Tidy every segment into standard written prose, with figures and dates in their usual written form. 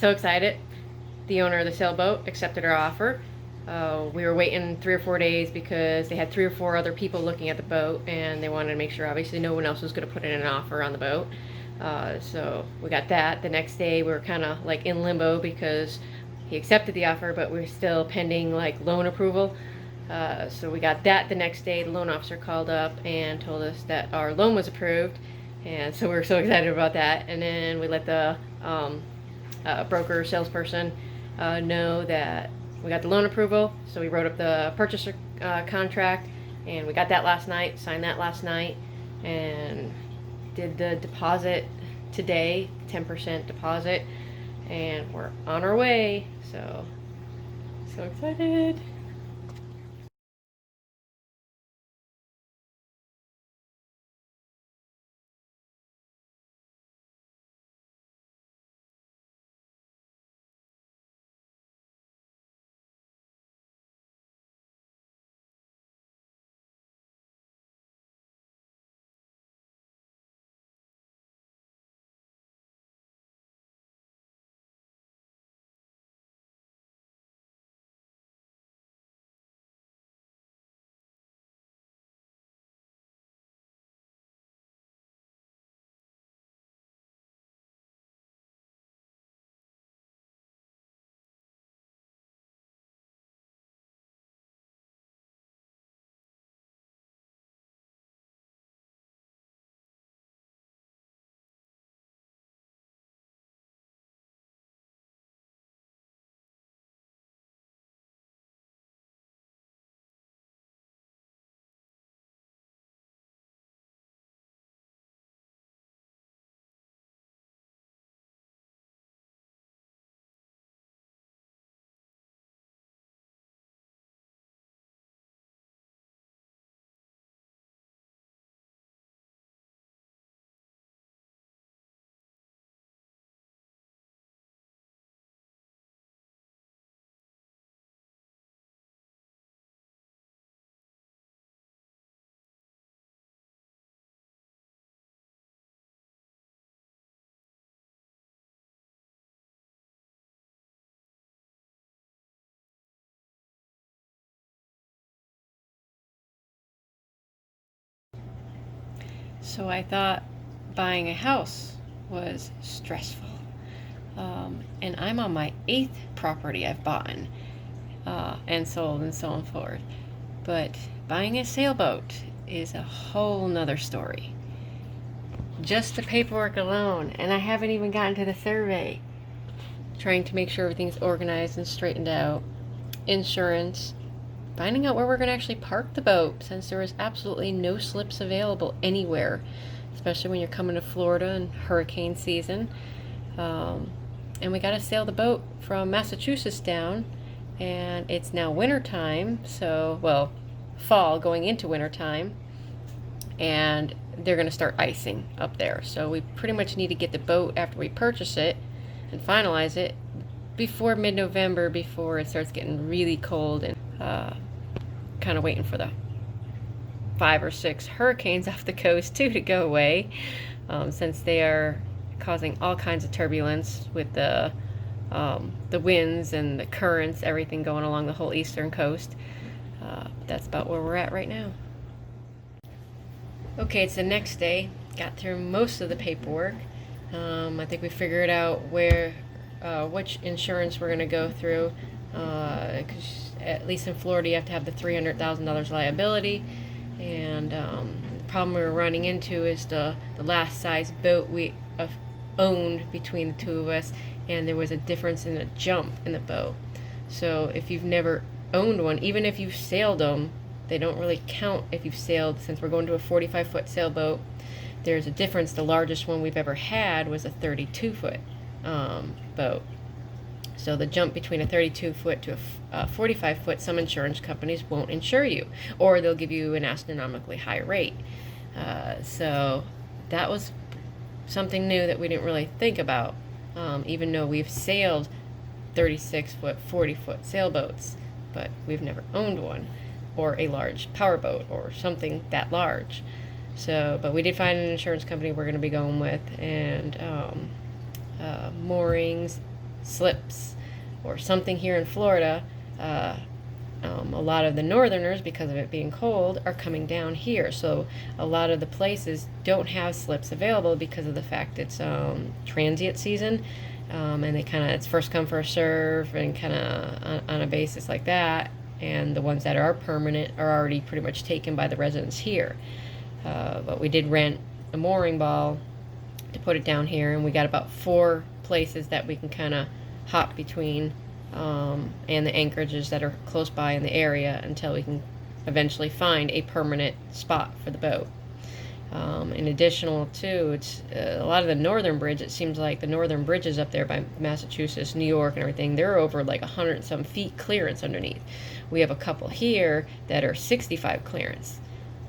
So excited. The owner of the sailboat accepted our offer. We were waiting 3 or 4 days because they had 3 or 4 other people looking at the boat, and they wanted to make sure obviously no one else was going to put in an offer on the boat. So we got that. The next day we were kind of like in limbo because he accepted the offer, but we are still pending like loan approval. So we got that the next day. The loan officer called up and told us that our loan was approved, and so we were so excited about that. And then we let the broker salesperson know that we got the loan approval. So we wrote up the purchaser contract, and we got that last night, signed that last night, and did the deposit today, 10% deposit, and we're on our way. So excited. So I thought buying a house was stressful. And I'm on my 8th property I've bought and sold and so on forth. But buying a sailboat is a whole nother story. Just the paperwork alone, and I haven't even gotten to the survey. Trying to make sure everything's organized and straightened out. Insurance. Finding out where we're going to actually park the boat, since there is absolutely no slips available anywhere, especially when you're coming to Florida in hurricane season. And we got to sail the boat from Massachusetts down, and it's now winter time, so, well, fall going into winter time, and they're going to start icing up there. So we pretty much need to get the boat after we purchase it and finalize it before mid-November, before it starts getting really cold, and kind of waiting for the 5 or 6 hurricanes off the coast too to go away, since they are causing all kinds of turbulence with the winds and the currents, everything going along the whole eastern coast. That's about where we're at right now. Okay, it's the next day. Got through most of the paperwork. I think we figured out which insurance we're going to go through, because at least in Florida you have to have the $300,000 liability, and the problem we were running into is the last size boat we owned between the two of us, and there was a difference in the jump in the boat. So if you've never owned one, even if you've sailed them, they don't really count if you've sailed, since we're going to a 45-foot sailboat. There's a difference. The largest one we've ever had was a 32-foot boat. So the jump between a 32-foot to a 45-foot, some insurance companies won't insure you, or they'll give you an astronomically high rate. So that was something new that we didn't really think about, even though we've sailed 36-foot, 40-foot sailboats, but we've never owned one, or a large powerboat, or something that large. So, but we did find an insurance company we're going to be going with, and moorings, slips or something here in Florida, a lot of the northerners, because of it being cold, are coming down here. So a lot of the places don't have slips available because of the fact it's transient season, and they kind of, it's first come first serve, and kind of on a basis like that. And the ones that are permanent are already pretty much taken by the residents here. But we did rent a mooring ball to put it down here, and we got about 4 places that we can kind of hop between, and the anchorages that are close by in the area until we can eventually find a permanent spot for the boat. In additional to, it's a lot of the northern bridge, it seems like the northern bridges up there by Massachusetts, New York and everything, they're over like 100 and some feet clearance underneath. We have a couple here that are 65 clearance.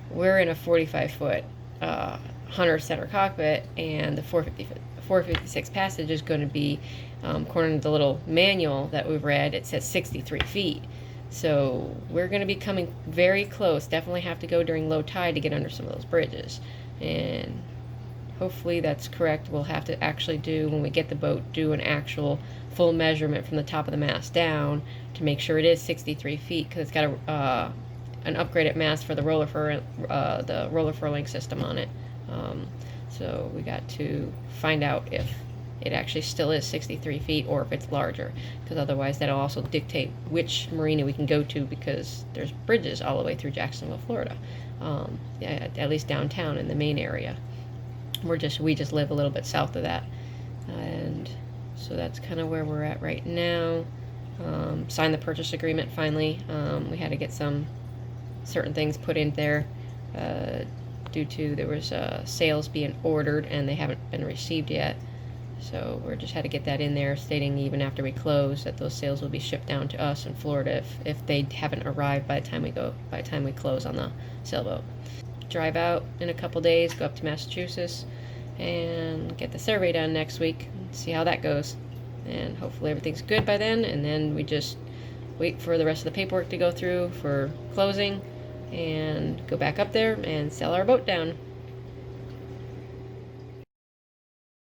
We're in a 45-foot Hunter center cockpit, and the 456 passage is going to be, according to the little manual that we've read, it says 63 feet. So we're going to be coming very close. Definitely have to go during low tide to get under some of those bridges. And hopefully that's correct. We'll have to actually do, when we get the boat, do an actual full measurement from the top of the mast down to make sure it is 63 feet, because it's got an upgraded mast for the roller furling system on it. So we got to find out if it actually still is 63 feet or if it's larger, because otherwise that'll also dictate which marina we can go to, because there's bridges all the way through Jacksonville, Florida, at least downtown in the main area. We just live a little bit south of that, and so that's kind of where we're at right now. Signed the purchase agreement finally. We had to get some certain things put in there due to there was sales being ordered and they haven't been received yet. So we just had to get that in there, stating even after we close that those sales will be shipped down to us in Florida if they haven't arrived by the time we close on the sailboat. Drive out in a couple days, go up to Massachusetts, and get the survey done next week. See how that goes, and hopefully everything's good by then. And then we just wait for the rest of the paperwork to go through for closing, and go back up there and sell our boat down.